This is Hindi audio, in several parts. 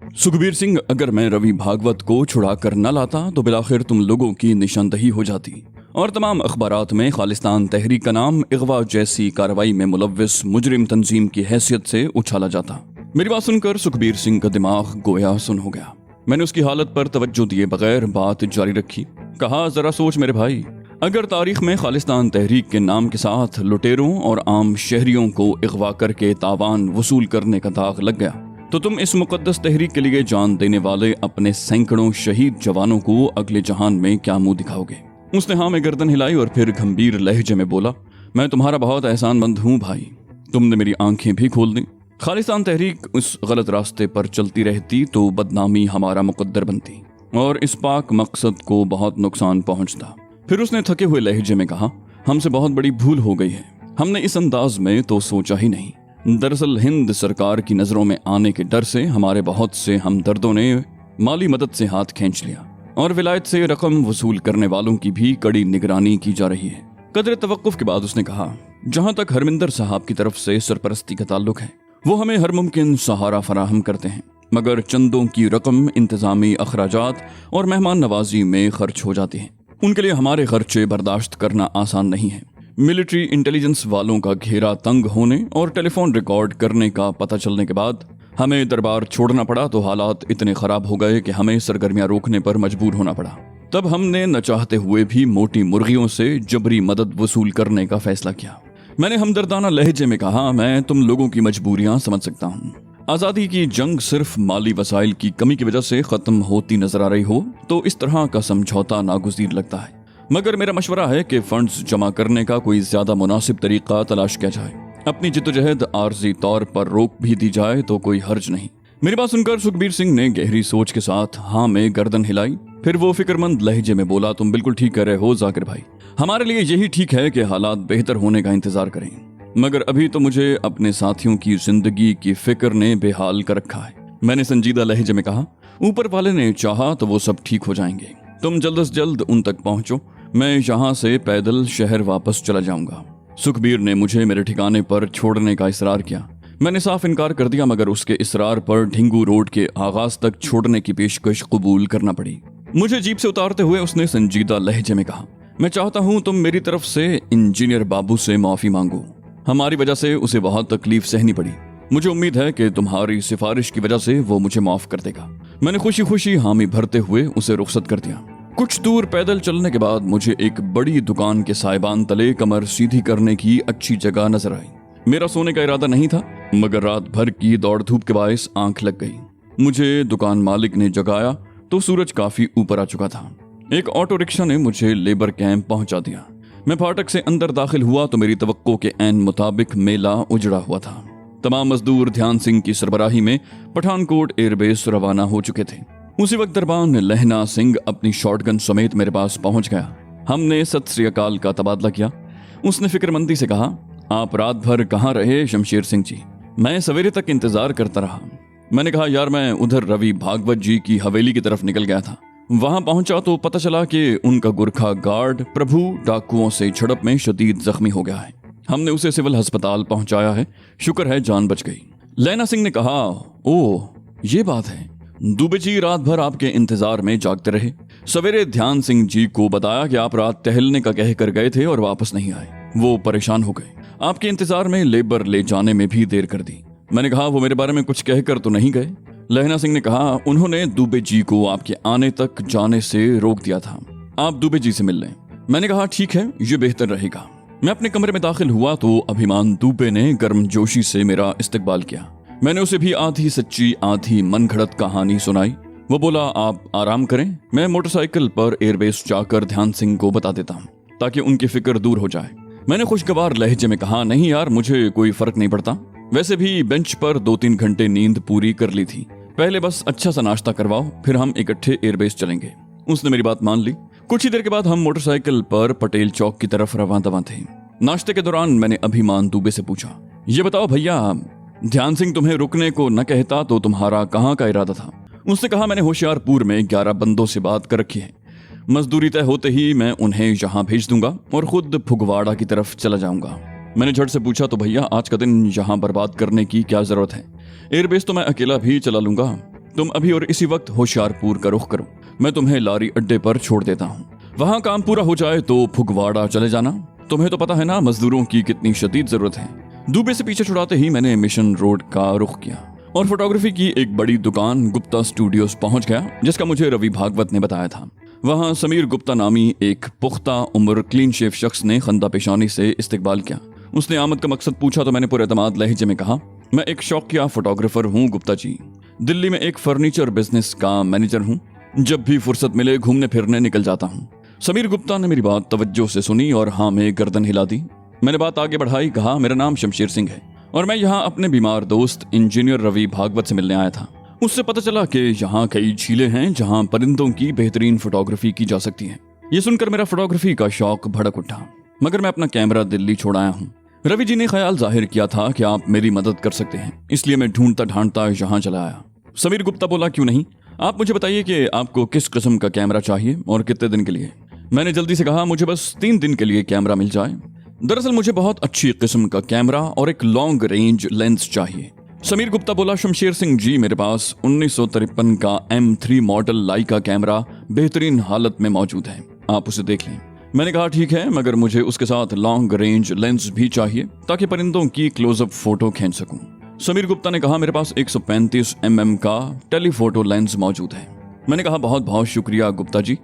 सुखबीर सिंह, अगर मैं रवि भागवत को छुड़ा कर न लाता तो बिलाखिर तुम लोगों की निशानदही हो जाती और तमाम अखबारात में खालिस्तान तहरीक का नाम अगवा जैसी कार्रवाई में मुलव्विस मुजरिम तंजीम की हैसियत से उछाला जाता। मेरी बात सुनकर सुखबीर सिंह का दिमाग गोया सुन हो गया। मैंने उसकी हालत पर तवज्जो दिए बगैर बात जारी रखी। कहा, जरा सोच मेरे भाई, अगर तारीख में खालिस्तान तहरीक के नाम के साथ लुटेरों और आम शहरियों को अगवा करके तावान वसूल करने का दाग लग गया तो तुम इस मुकद्दस तहरीक के लिए जान देने वाले अपने सैकड़ों शहीद जवानों को अगले जहान में क्या मुंह दिखाओगे? उसने हाँ में गर्दन हिलाई और फिर गंभीर लहजे में बोला, मैं तुम्हारा बहुत एहसानमंद हूँ भाई, तुमने मेरी आंखें भी खोल दी। खालिस्तान तहरीक उस गलत रास्ते पर चलती रहती तो बदनामी हमारा मुकद्दर बनती और इस पाक मकसद को बहुत नुकसान पहुंचता। फिर उसने थके हुए लहजे में कहा, हमसे बहुत बड़ी भूल हो गई है, हमने इस अंदाज में तो सोचा ही नहीं। दरअसल हिंद सरकार की नजरों में आने के डर से हमारे बहुत से हमदर्दों ने माली मदद से हाथ खींच लिया और विलायत से रकम वसूल करने वालों की भी कड़ी निगरानी की जा रही है। कदर तवक्कुफ के बाद उसने कहा, जहां तक हरमिंदर साहब की तरफ से सरपरस्ती का ताल्लुक है वो हमें हर मुमकिन सहारा फराहम करते हैं, मगर चंदों की रकम इंतजामी अखराजात और मेहमान नवाजी में खर्च हो जाती है। उनके लिए हमारे खर्चे बर्दाश्त करना आसान नहीं है। मिलिट्री इंटेलिजेंस वालों का घेरा तंग होने और टेलीफोन रिकॉर्ड करने का पता चलने के बाद हमें दरबार छोड़ना पड़ा तो हालात इतने खराब हो गए कि हमें सरगर्मियां रोकने पर मजबूर होना पड़ा। तब हमने न चाहते हुए भी मोटी मुर्गियों से जबरी मदद वसूल करने का फैसला किया। मैंने हमदर्दाना लहजे में कहा, मैं तुम लोगों की मजबूरियां समझ सकता हूँ। आज़ादी की जंग सिर्फ माली वसाइल की कमी की वजह से खत्म होती नजर आ रही हो तो इस तरह का समझौता नागुज़ीर लगता है, मगर मेरा मशवरा है कि फंड्स जमा करने का कोई ज्यादा मुनासिब तरीका तलाश किया जाए। अपनी जिद्दोजहद आर्जी तौर पर रोक भी दी जाए तो कोई हर्ज नहीं। मेरी बात सुनकर सुखबीर सिंह ने गहरी सोच के साथ हाँ में गर्दन हिलाई। फिर वो फिक्रमंद लहजे में बोला, तुम बिल्कुल ठीक कह रहे हो जाकिर भाई, हमारे लिए यही ठीक है कि हालात बेहतर होने का इंतजार करें, मगर अभी तो मुझे अपने साथियों की जिंदगी की फिक्र ने बेहाल कर रखा है। मैंने संजीदा लहजे में कहा, ऊपर वाले ने चाहा तो वो सब ठीक हो जाएंगे, तुम जल्द से जल्द उन तक पहुंचो, मैं यहाँ से पैदल शहर वापस चला जाऊंगा। सुखबीर ने मुझे मेरे ठिकाने पर छोड़ने का इसरार किया। मैंने साफ इनकार कर दिया, मगर उसके इसरार पर ढिंगू रोड के आगाज तक छोड़ने की पेशकश कबूल करना पड़ी। मुझे जीप से उतारते हुए उसने संजीदा लहजे में कहा, मैं चाहता हूँ तुम मेरी तरफ से इंजीनियर बाबू से माफी मांगो, हमारी वजह से उसे बहुत तकलीफ सहनी पड़ी। मुझे उम्मीद है कि तुम्हारी सिफारिश की वजह से वो मुझे माफ कर देगा। मैंने खुशी खुशी हामी भरते हुए उसे रुखसत कर दिया। कुछ दूर पैदल चलने के बाद मुझे एक बड़ी दुकान के साइबान तले कमर सीधी करने की अच्छी जगह नजर आई। मेरा सोने का इरादा नहीं था, मगर रात भर की दौड़ धूप के बायस आंख लग गई। मुझे दुकान मालिक ने जगाया तो सूरज काफी ऊपर आ चुका था। एक ऑटो रिक्शा ने मुझे लेबर कैंप पहुंचा दिया। मैं फाटक से अंदर दाखिल हुआ तो मेरी तवक्को के ऐन मुताबिक मेला उजड़ा हुआ था। तमाम मजदूर ध्यान सिंह की सरबराही में पठानकोट एयरबेस रवाना हो चुके थे। उसी वक्त दरबान लहना सिंह अपनी शॉटगन समेत मेरे पास पहुंच गया। हमने सत श्री अकाल का तबादला किया। उसने फिक्रमंदी से कहा, आप रात भर कहाँ रहे शमशेर सिंह जी? मैं सवेरे तक इंतजार करता रहा। मैंने कहा, यार मैं उधर रवि भागवत जी की हवेली की तरफ निकल गया था। वहां पहुंचा तो पता चला कि उनका गुरखा गार्ड प्रभु डाकुओं से झड़प में शदीद जख्मी हो गया है। हमने उसे सिविल अस्पताल पहुंचाया है, शुक्र है जान बच गई। लैना सिंह ने कहा, ओह ये बात है, दुबे जी रात भर आपके इंतजार में जागते रहे। सवेरे ध्यान सिंह जी को बताया कि आप रात टहलने का कहकर गए थे और वापस नहीं आए। वो परेशान हो गए, आपके इंतजार में लेबर ले जाने में भी देर कर दी। मैंने कहा, वो मेरे बारे में कुछ कहकर तो नहीं गए? लहना सिंह ने कहा, उन्होंने दुबे जी को आपके आने तक जाने से रोक दिया था, आप दुबे जी से मिल लें। मैंने कहा, ठीक है, ये बेहतर रहेगा। मैं अपने कमरे में दाखिल हुआ तो अभिमान दुबे ने गर्मजोशी से मेरा इस्तकबाल किया। मैंने उसे भी आधी सच्ची आधी मनगढ़ंत कहानी सुनाई। वो बोला, आप आराम करें, मैं मोटरसाइकिल पर एयरबेस जाकर ध्यान सिंह को बता देता हूँ ताकि उनकी फिक्र दूर हो जाए। मैंने खुशगवार लहजे में कहा, नहीं यार, मुझे कोई फर्क नहीं पड़ता, वैसे भी बेंच पर 2-3 घंटे नींद पूरी कर ली थी, पहले बस अच्छा सा नाश्ता करवाओ, फिर हम इकट्ठे एयरबेस चलेंगे। उसने मेरी बात मान ली। कुछ ही देर के बाद हम मोटरसाइकिल पर पटेल चौक की तरफ रवां दवां थे। नाश्ते के दौरान मैंने अभिमान दुबे से पूछा, ये बताओ भैया, ध्यान सिंह तुम्हें रुकने को न कहता तो तुम्हारा कहाँ का इरादा था? उसने कहा, मैंने होशियारपुर में 11 बंदों से बात कर रखी है, मजदूरी तय होते ही मैं उन्हें यहाँ भेज दूंगा और खुद फुगवाड़ा की तरफ चला जाऊंगा। मैंने झट से पूछा, तो भैया आज का दिन यहाँ बर्बाद करने की क्या जरूरत है? एयरबेस तो मैं अकेला भी चला लूंगा, तुम अभी और इसी वक्त होशियारपुर का रुख करो, मैं तुम्हें लारी अड्डे पर छोड़ देता हूँ। वहाँ काम पूरा हो जाए तो फुगवाड़ा चले जाना। तुम्हें तो पता है ना मजदूरों की कितनी शदीद जरूरत है। दुबे से पीछे छुड़ाते ही मैंने मिशन रोड का रुख किया और फोटोग्राफी की एक बड़ी दुकान गुप्ता स्टूडियोज पहुंच गया, जिसका मुझे रवि भागवत ने बताया था। वहां समीर गुप्ता नामी एक पुख्ता उम्र क्लीन शेव शख्स ने खंदा पेशानी से इस्तकबाल किया। उसने आमद का मकसद पूछा तो मैंने पुरएतमाद लहजे में कहा, मैं एक शौकिया फोटोग्राफर हूँ गुप्ता जी, दिल्ली में एक फर्नीचर बिजनेस का मैनेजर हूँ, जब भी फुर्सत मिले घूमने फिरने निकल जाता हूँ। समीर गुप्ता ने मेरी बात तवज्जो से सुनी और हाँ में गर्दन हिला दी। मैंने बात आगे बढ़ाई, कहा मेरा नाम शमशेर सिंह है और मैं यहाँ अपने बीमार दोस्त इंजीनियर रवि भागवत से मिलने आया था। उससे पता चला कि यहाँ कई झीलें हैं जहाँ परिंदों की बेहतरीन फोटोग्राफी की जा सकती है। ये सुनकर मेरा फोटोग्राफी का शौक भड़क उठा, मगर मैं अपना कैमरा दिल्ली छोड़ आया हूँ। रवि जी ने ख्याल जाहिर किया था कि आप मेरी मदद कर सकते हैं, इसलिए मैं ढूंढता ढांढता यहाँ चला आया। समीर गुप्ता बोला, क्यों नहीं, आप मुझे बताइए कि आपको किस किस्म का कैमरा चाहिए और कितने दिन के लिए। मैंने जल्दी से कहा, मुझे बस 3 दिन के लिए कैमरा मिल जाए। दरअसल मुझे बहुत अच्छी किस्म का कैमरा और एक लॉन्ग रेंज लेंस चाहिए। समीर गुप्ता बोला, शमशेर सिंह जी, मेरे पास 1953 का M3 मॉडल लाइका कैमरा बेहतरीन हालत में मौजूद है, आप उसे देख लें। मैंने कहा ठीक है, मगर मुझे उसके साथ लॉन्ग रेंज लेंस भी चाहिए ताकि परिंदों की क्लोजअप फोटो खींच सकूं। समीर गुप्ता ने कहा, मेरे पास 135 mm का टेलीफोटो लेंस मौजूद है। मैंने कहा, बहुत बहुत शुक्रिया गुप्ता जी,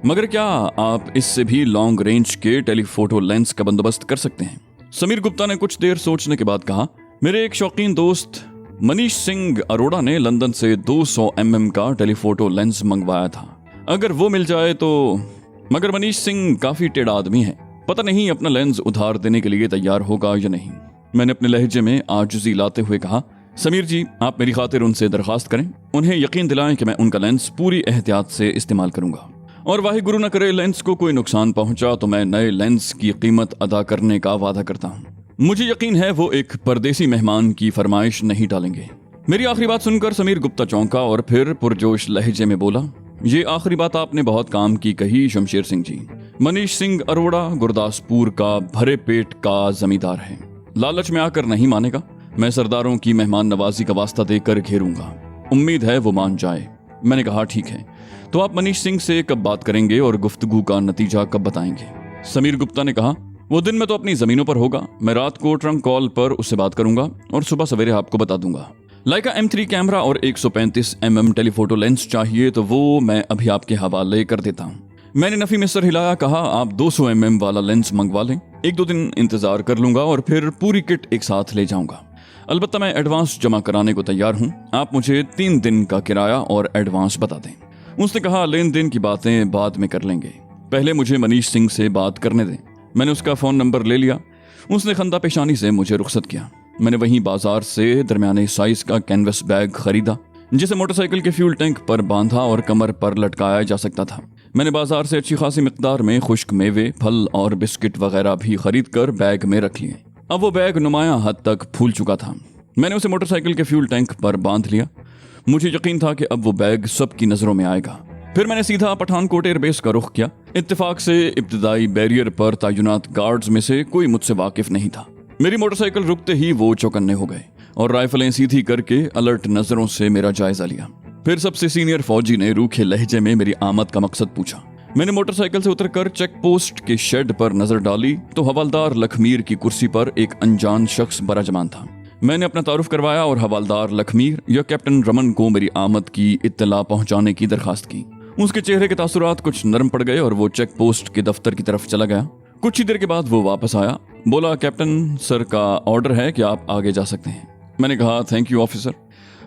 मगर क्या आप इससे भी लॉन्ग रेंज के टेलीफोटो लेंस का बंदोबस्त कर सकते हैं। समीर गुप्ता ने कुछ देर सोचने के बाद कहा, मेरे एक शौकीन दोस्त मनीष सिंह अरोड़ा ने लंदन से 200 mm का टेलीफोटो लेंस मंगवाया था, अगर वो मिल जाए तो। मगर मनीष सिंह काफी टेढ़ा आदमी है, पता नहीं अपना लेंस उधार देने के लिए तैयार होगा या नहीं। मैंने अपने लहजे में आजिज़ी लाते हुए कहा, समीर जी, आप मेरी खातिर उनसे दरखास्त करें, उन्हें यकीन दिलाएं कि मैं उनका लेंस पूरी एहतियात से इस्तेमाल करूंगा और वाहे गुरु न करे लेंस को कोई नुकसान पहुंचा तो मैं नए लेंस की कीमत अदा करने का वादा करता हूं। मुझे यकीन है वो एक परदेसी मेहमान की फरमाइश नहीं टालेंगे। मेरी आखिरी बात सुनकर समीर गुप्ता चौंका और फिर पुरजोश लहजे में बोला, ये आखिरी बात आपने बहुत काम की कही शमशेर सिंह जी। मनीष सिंह अरोड़ा गुरदासपुर का भरे पेट का जमींदार है, लालच में आकर नहीं मानेगा। मैं सरदारों की मेहमान नवाजी का वास्ता देकर घेरूंगा, उम्मीद है वो मान जाए। मैंने कहा ठीक है, तो आप मनीष सिंह से कब बात करेंगे और गुफ्तगू का नतीजा कब बताएंगे। समीर गुप्ता ने कहा, वो दिन में तो अपनी जमीनों पर होगा, मैं रात को ट्रंक कॉल पर उससे बात करूंगा और सुबह सवेरे आपको बता दूंगा। लाइका M3 कैमरा और 135 mm टेलीफोटो लेंस चाहिए तो वो मैं अभी आपके हवाले कर देता हूँ। मैंने नफी में सर हिलाया, कहा आप 200 mm वाला लेंस मंगवा लें, 1-2 दिन इंतजार कर लूंगा और फिर पूरी किट एक साथ ले जाऊंगा। अलबत्ता मैं एडवांस जमा कराने को तैयार हूँ, आप मुझे 3 दिन का किराया और एडवांस बता दें। उसने कहा, लेन देन की बातें बाद में कर लेंगे, पहले मुझे मनीष सिंह से बात करने दें। मैंने उसका फ़ोन नंबर ले लिया। उसने खंदा पेशानी से मुझे रुखसत किया। मैंने वहीं बाजार से दरमियाने साइज का कैनवस बैग खरीदा, जिसे मोटरसाइकिल के फ्यूल टैंक पर बांधा और कमर पर लटकाया जा सकता था। मैंने बाजार से अच्छी खासी मिकदार में खुश्क मेवे, फल और बिस्किट वगैरह भी खरीद कर बैग में रख लिए। अब वो बैग नुमाया हद तक फूल चुका था। मैंने उसे मोटरसाइकिल के फ्यूल टैंक पर बांध लिया। मुझे यकीन था कि अब वो बैग सबकी नजरों में आएगा। फिर मैंने सीधा पठानकोट एयरबेस का रुख किया। इत्तेफाक से इब्तदाई बैरियर पर तैनात गार्ड्स में से कोई मुझसे वाकिफ नहीं था। मेरी मोटरसाइकिल रुकते ही वो चौकन्ने हो गए और राइफलें सीधी करके अलर्ट नजरों से मेरा जायजा लिया। फिर सबसे सीनियर फौजी ने रूखे लहजे में मेरी आमद का मकसद पूछा। मैंने मोटरसाइकिल से उतरकर चेक पोस्ट के शेड पर नजर डाली तो हवालदार लखमीर की कुर्सी पर एक अनजान शख्स बराजमान था। मैंने अपना तारुफ करवाया और हवालदार लखमीर या कैप्टन रमन को मेरी आमद की इत्तला पहुंचाने की दरखास्त की। उसके चेहरे के तासुरात कुछ नरम पड़ गए और वो चेक पोस्ट के दफ्तर की तरफ चला गया। कुछ ही देर के बाद वो वापस आया, बोला, कैप्टन सर का ऑर्डर है कि आप आगे जा सकते हैं। मैंने कहा, थैंक यू ऑफिसर,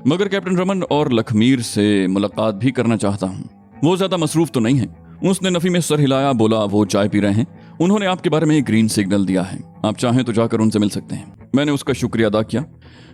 मगर कैप्टन रमन और लखमीर से मुलाकात भी करना चाहता हूँ। वो ज्यादा मसरूफ तो नहीं है। उसने नफी में सर हिलाया, बोला, वो चाय पी रहे हैं, उन्होंने आपके बारे में ग्रीन सिग्नल दिया है, आप चाहें तो जाकर उनसे मिल सकते हैं। मैंने उसका शुक्रिया अदा किया।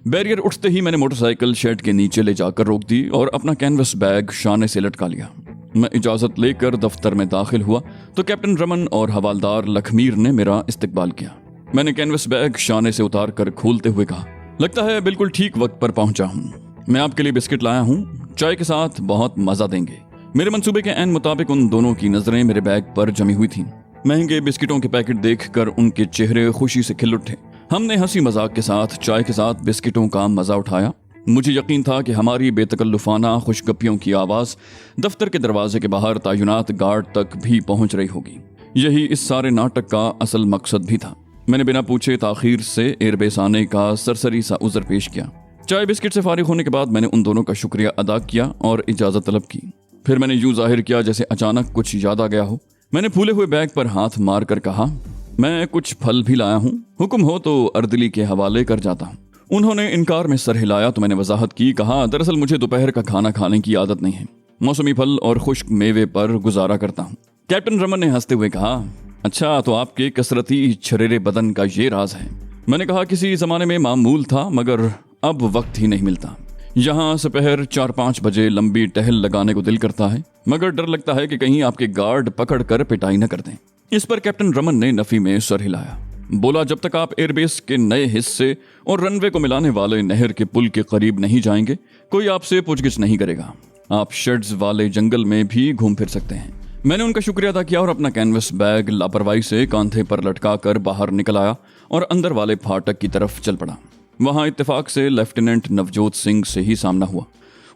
बैरियर उठते ही मैंने मोटरसाइकिल शेड के नीचे ले जाकर रोक दी और अपना कैनवस बैग शाने से लटका लिया। मैं इजाजत लेकर दफ्तर में दाखिल हुआ तो कैप्टन रमन और हवालदार लखमीर ने मेरा इस्तकबाल किया। मैंने कैनवस बैग शाने से उतार कर खोलते हुए कहा, लगता है बिल्कुल ठीक वक्त पर पहुंचा हूँ। मैं आपके लिए बिस्किट लाया हूँ, चाय के साथ बहुत मजा देंगे। मेरे मंसूबे के ऐन मुताबिक उन दोनों की नजरें मेरे बैग पर जमी हुई थीं। महंगे बिस्किटों के पैकेट देखकर उनके चेहरे खुशी से खिल उठे। हमने हंसी मजाक के साथ चाय के साथ बिस्किटों का मजा उठाया। मुझे यकीन था कि हमारी बेतकल्लुफाना खुशगपियों की आवाज़ दफ्तर के दरवाजे के बाहर तैनात गार्ड तक भी पहुंच रही होगी। यही इस सारे नाटक का असल मकसद भी था। मैंने बिना पूछे ताखीर से एयरबेस आने का सरसरी सा उज़र पेश किया। चाय बिस्किट से फारिग होने के बाद मैंने उन दोनों का शुक्रिया अदा किया और इजाज़त तलब की। फिर मैंने यूं जाहिर किया जैसे अचानक कुछ याद आ गया हो। मैंने फूले हुए बैग पर हाथ मार कर कहा, मैं कुछ फल भी लाया हूँ, हुक्म हो तो अर्दली के हवाले कर जाता हूँ। उन्होंने इनकार में सर हिलाया तो मैंने वजाहत की, कहा दरअसल मुझे दोपहर का खाना खाने की आदत नहीं है, मौसमी फल और खुश्क मेवे पर गुजारा करता हूँ। कैप्टन रमन ने हंसते हुए कहा, अच्छा तो आपके कसरती छरेरे बदन का ये राज है। मैंने कहा किसी जमाने में मामूल था मगर अब वक्त ही नहीं मिलता। यहाँ दोपहर 4-5 बजे लंबी टहल लगाने को दिल करता है मगर डर लगता है कि कहीं आपके गार्ड पकड़ कर पिटाई न कर दें। इस पर कैप्टन रमन ने नफी में सर हिलाया। बोला, जब तक आप एयरबेस के नए हिस्से और रनवे को मिलाने वाले नहर के पुल के करीब नहीं जाएंगे कोई आपसे पूछगिछ नहीं करेगा। आप शेड्स वाले जंगल में भी घूम फिर सकते हैं। मैंने उनका शुक्रिया अदा किया और अपना कैनवस बैग लापरवाही से कांधे पर लटका कर बाहर निकल आया और अंदर वाले फाटक की तरफ चल पड़ा। वहां इत्तेफाक से लेफ्टिनेंट नवजोत सिंह से ही सामना हुआ।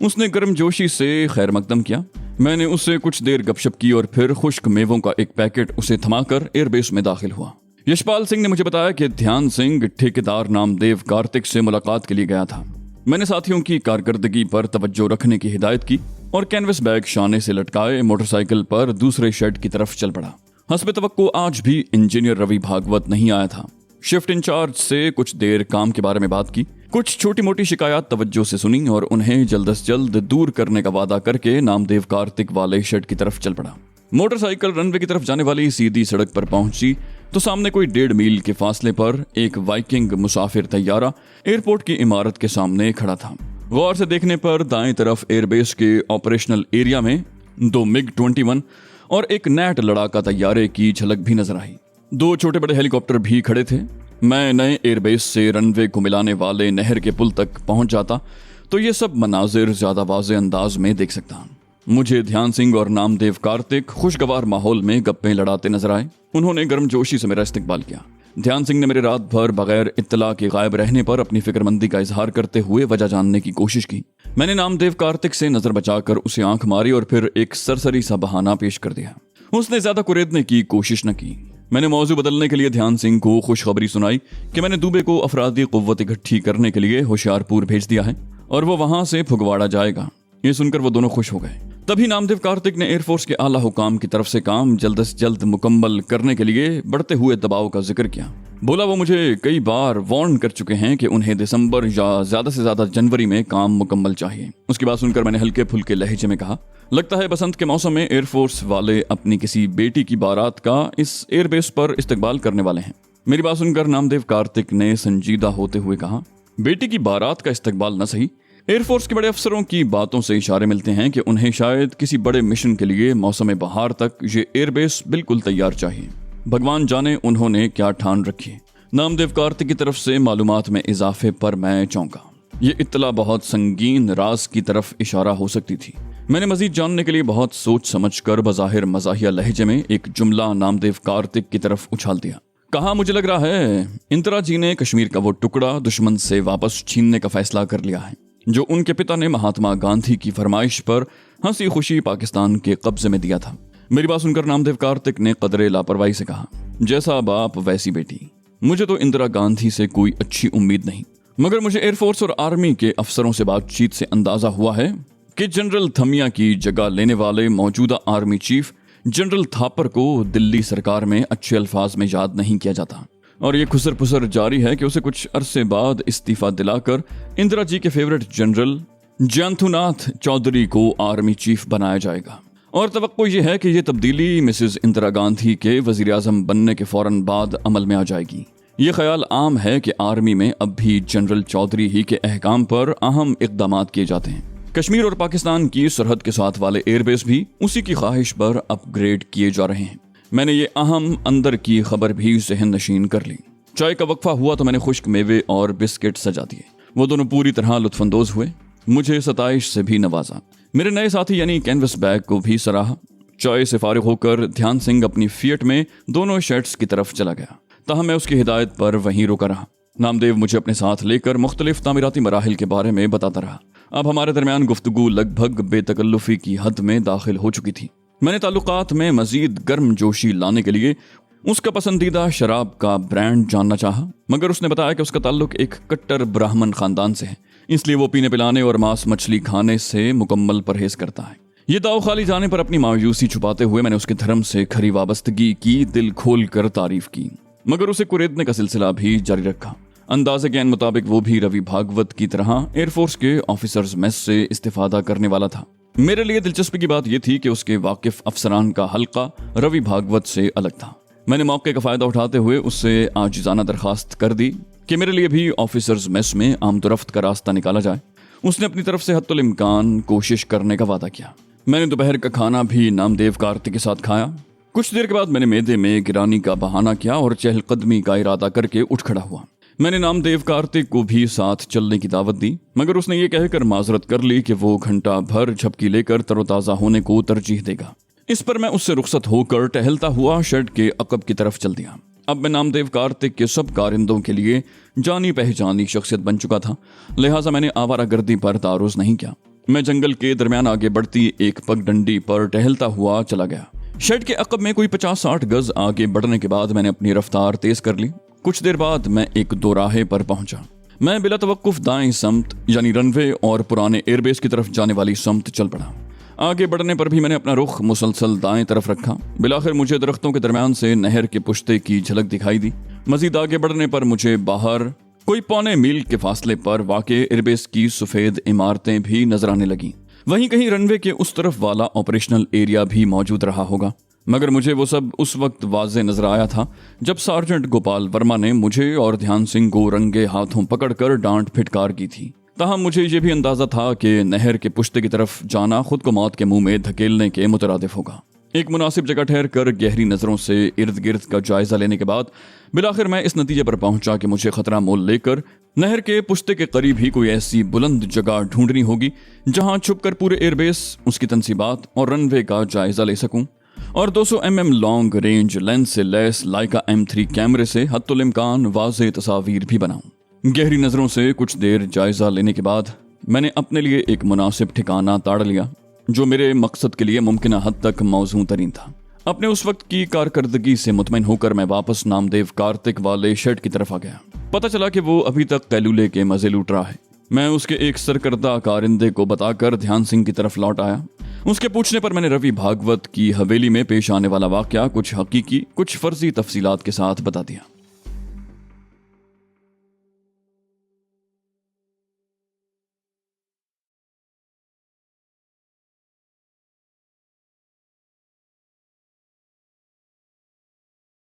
उसने गर्मजोशी से खैर मकदम किया। मैंने उससे कुछ देर गपशप की और फिर खुश्क मेवों का एक पैकेट उसे थमाकर एयरबेस में दाखिल हुआ। यशपाल सिंह ने मुझे बताया कि ध्यान सिंह ठेकेदार नामदेव कार्तिक से मुलाकात के लिए गया था। मैंने साथियों की कारकर्दगी पर तवज्जो रखने की हिदायत की और कैनवस बैग शाने से लटकाए मोटरसाइकिल पर दूसरे शेड की तरफ चल पड़ा। हस्बे तवक्को आज भी इंजीनियर रवि भागवत नहीं आया था। शिफ्ट इंचार्ज से कुछ देर काम के बारे में बात की, कुछ छोटी मोटी शिकायत तवज्जो से सुनी और उन्हें जल्द से जल्द दूर करने का वादा करके नामदेव कार्तिक वाले शेड की तरफ चल पड़ा। मोटरसाइकिल रनवे की तरफ जाने वाली सीधी सड़क पर पहुंची तो सामने कोई 1.5 मील के फासले पर एक वाइकिंग मुसाफिर तैयारा एयरपोर्ट की इमारत के सामने खड़ा था। गौर से देखने पर दाएं तरफ एयरबेस के ऑपरेशनल एरिया में 2 MiG-21 और एक नैट लड़ाका तैयारे की झलक भी नजर आई। 2 छोटे बड़े हेलीकॉप्टर भी खड़े थे। मैं नए एयरबेस से रनवे को मिलाने वाले नहर के पुल तक पहुंच जाता तो ये सब मनाजिर ज्यादा वाज़े अंदाज में देख सकता। मुझे ध्यान सिंह और नामदेव कार्तिक खुशगवार माहौल में गप्पे लड़ाते नजर आए। उन्होंने गर्मजोशी से मेरा इस्तकबाल किया। ध्यान सिंह ने मेरे रात भर बगैर इत्तला के गायब रहने पर अपनी फिक्रमंदी का इजहार करते हुए वजह जानने की कोशिश की। मैंने नामदेव कार्तिक से नजर बचाकर उसे आंख मारी और फिर एक सरसरी सा बहाना पेश कर दिया। उसने ज्यादा कुरेदने की कोशिश न की। मैंने मौजू बदलने के लिए ध्यान सिंह को खुशखबरी सुनाई कि मैंने दुबे को अफरादी कुव्वत इकट्ठी करने के लिए होशियारपुर भेज दिया है और वो वहां से फुगवाड़ा जाएगा। ये सुनकर वो दोनों खुश हो गए। तभी नामदेव कार्तिक ने एयरफोर्स के आला हुकाम की तरफ से काम जल्द से जल्द मुकम्मल करने के लिए बढ़ते हुए दबाव का जिक्र किया। बोला, वो मुझे कई बार वार्न कर चुके हैं कि उन्हें दिसंबर या ज्यादा से ज्यादा जनवरी में काम मुकम्मल चाहिए। उसकी बात सुनकर मैंने हल्के फुल्के लहजे में कहा, लगता है बसंत के मौसम में एयरफोर्स वाले अपनी किसी बेटी की बारात का इस एयरबेस पर इस्तकबाल करने वाले हैं। मेरी बात सुनकर नामदेव कार्तिक ने संजीदा होते हुए कहा, बेटी की बारात का इस्तकबाल न सही, एयरफोर्स के बड़े अफसरों की बातों से इशारे मिलते हैं कि उन्हें शायद किसी बड़े मिशन के लिए मौसम बहार तक ये एयरबेस बिल्कुल तैयार चाहिए। भगवान जाने उन्होंने क्या ठान रखी है। नामदेव कार्तिक की तरफ से मालूमात में इजाफे पर मैं चौंका। ये इत्तला बहुत संगीन राज की तरफ इशारा हो सकती थी। मैंने मजीद जानने के लिए बहुत सोच समझ कर बज़ाहिर मज़ाहिया लहजे में एक जुमला नामदेव कार्तिक की तरफ उछाल दिया। कहा, मुझे लग रहा है इंदिरा जी ने कश्मीर का वो टुकड़ा दुश्मन से वापस छीनने का फैसला कर लिया है जो उनके पिता ने महात्मा गांधी की फरमाइश पर हंसी खुशी पाकिस्तान के कब्जे में दिया था। मेरी बात सुनकर नामदेव कार्तिक ने कदरे लापरवाही से कहा, जैसा बाप वैसी बेटी। मुझे तो इंदिरा गांधी से कोई अच्छी उम्मीद नहीं, मगर मुझे एयरफोर्स और आर्मी के अफसरों से बातचीत से अंदाजा हुआ है कि जनरल थमिया की जगह लेने वाले मौजूदा आर्मी चीफ जनरल थापर को दिल्ली सरकार में अच्छे अल्फाज में याद नहीं किया जाता और ये खुसर पुसर जारी है कि उसे कुछ अरसे बाद इस्तीफा दिलाकर इंदिरा जी के फेवरेट जनरल जयंतुनाथ चौधरी को आर्मी चीफ बनाया जाएगा। और तवक्को ये है कि ये तब्दीली मिसेस इंदिरा गांधी के वजीर आजम बनने के फौरन बाद अमल में आ जाएगी। ये ख्याल आम है कि आर्मी में अब भी जनरल चौधरी ही के अहकाम पर अहम इक़दामात किए जाते हैं। कश्मीर और पाकिस्तान की सरहद के साथ वाले एयरबेस भी उसी की ख्वाहिश पर अपग्रेड किए जा रहे हैं। मैंने ये अहम अंदर की खबर भी ज़हन नशीन कर ली। चाय का वक्फा हुआ तो मैंने खुश्क मेवे और बिस्किट सजा दिए। वो दोनों पूरी तरह लुत्फानंदोज हुए। मुझे सताइश से भी नवाजा। मेरे नए साथी यानी कैनवस बैग को भी सराहा। चाय से फारिग होकर ध्यान सिंह अपनी फिएट में दोनों शेड्स की तरफ चला गया। ताहम मैं उसकी हिदायत पर वहीं रुका रहा। नामदेव मुझे अपने साथ लेकर मुख्तलिफ तामीराती मराहिल के बारे में बताता रहा। अब हमारे दरमियान गुफ्तगू लगभग बेतकल्लुफी की हद में दाखिल हो चुकी थी। मैंने ताल्लुकात में मजीद गर्म जोशी लाने के लिए उसका पसंदीदा शराब का ब्रांड जानना चाहा, मगर उसने बताया कि उसका ताल्लुक एक कट्टर ब्राह्मण खानदान से है, इसलिए वो पीने पिलाने और मांस मछली खाने से मुकम्मल परहेज करता है। ये दाव खाली जाने पर अपनी मायूसी छुपाते हुए मैंने उसके धर्म से खरी वाबस्तगी की दिल खोल कर तारीफ की, मगर उसे कुरेदने का सिलसिला भी जारी रखा। अंदाजे के मुताबिक वो भी रवि भागवत की तरह एयरफोर्स के ऑफिसर्स मेस से इस्तिफादा करने वाला था। मेरे लिए दिलचस्पी की बात यह थी कि उसके वाकिफ अफसरान का हल्का रवि भागवत से अलग था। मैंने मौके का फायदा उठाते हुए उससे आजिजाना दरखास्त कर दी कि मेरे लिए भी ऑफिसर्स मेस में आमदोरफ्त का रास्ता निकाला जाए। उसने अपनी तरफ से हत्तुल इम्कान कोशिश करने का वादा किया। मैंने दोपहर का खाना भी नामदेव कार्तिक के साथ खाया। कुछ देर के बाद मैंने मेदे में गिरानी का बहाना किया और चहलकदमी का इरादा करके उठ खड़ा हुआ। मैंने नामदेव कार्तिक को भी साथ चलने की दावत दी, मगर उसने ये कहकर माजरत कर ली कि वो घंटा भर झपकी लेकर तरोताज़ा होने को तरजीह देगा। इस पर मैं उससे रुखसत होकर टहलता हुआ शेड के अकब की तरफ चल दिया। अब मैं नामदेव कार्तिक के सब कारिंदों के लिए जानी पहचानी शख्सियत बन चुका था, लिहाजा मैंने आवारागर्दी पर तारुज नहीं किया। मैं जंगल के दरमियान आगे बढ़ती एक पगडंडी पर टहलता हुआ चला गया। शेड के अकब में कोई 50-60 गज आगे बढ़ने के बाद मैंने अपनी रफ्तार तेज कर ली। कुछ देर बाद मैं एक दोराहे पर पहुंचा। मैं बिला तवक्कुफ दाएं समत यानी रनवे और पुराने एयरबेस की तरफ जाने वाली समत चल पड़ा। आगे बढ़ने पर भी मैंने अपना रुख मुसलसल दाएं तरफ रखा। बिलाखिर मुझे दरख्तों के दरमियान से नहर के पुश्ते की झलक दिखाई दी। मजीद आगे बढ़ने पर मुझे बाहर कोई पौने मील के फासले पर वाक़े एयरबेस की सफ़ेद इमारतें भी नजर आने लगीं। वहीं कहीं रनवे के उस तरफ वाला ऑपरेशनल एरिया भी मौजूद रहा होगा, मगर मुझे वो सब उस वक्त वाज़े नजर आया था जब सार्जेंट गोपाल वर्मा ने मुझे और ध्यान सिंह को रंगे हाथों पकड़कर डांट फिटकार की थी। ताहम मुझे ये भी अंदाजा था कि नहर के पुश्ते की तरफ जाना खुद को मौत के मुंह में धकेलने के मुतरादिफ होगा। एक मुनासिब जगह ठहर कर गहरी नजरों से इर्द गिर्द का जायजा लेने के बाद बिलाखिर मैं इस नतीजे पर पहुंचा कि मुझे खतरा मोल लेकर नहर के पुश्ते के करीब ही कोई ऐसी बुलंद जगह ढूंढनी होगी जहां छुपकर पूरे एयरबेस, उसकी तनसीबात और रनवे का जायजा ले सकूं और 200 mm लॉन्ग रेंज लेंस से लैस लाइका M3 कैमरे से हत्तुल इम्कान वाज़े तस्वीर भी बनाऊं। गहरी नजरों से कुछ देर जायजा लेने के बाद मैंने अपने लिए एक मुनासिब ठिकाना ताड़ लिया जो मेरे मकसद के लिए मुमकिन हद तक मौजूद तरीन था। अपने उस वक्त की कारकर्दगी से मुतमईन होकर मैं वापस नामदेव कार्तिक वाले शेड की तरफ आ गया। पता चला कि वो अभी तक कैलूले के मजे लूट रहा है। मैं उसके एक सरकर्दा कारिंदे को बताकर ध्यान सिंह की तरफ लौट आया। उसके पूछने पर मैंने रवि भागवत की हवेली में पेश आने वाला वाकया कुछ हकीकी कुछ फर्जी तफसीलात के साथ बता दिया।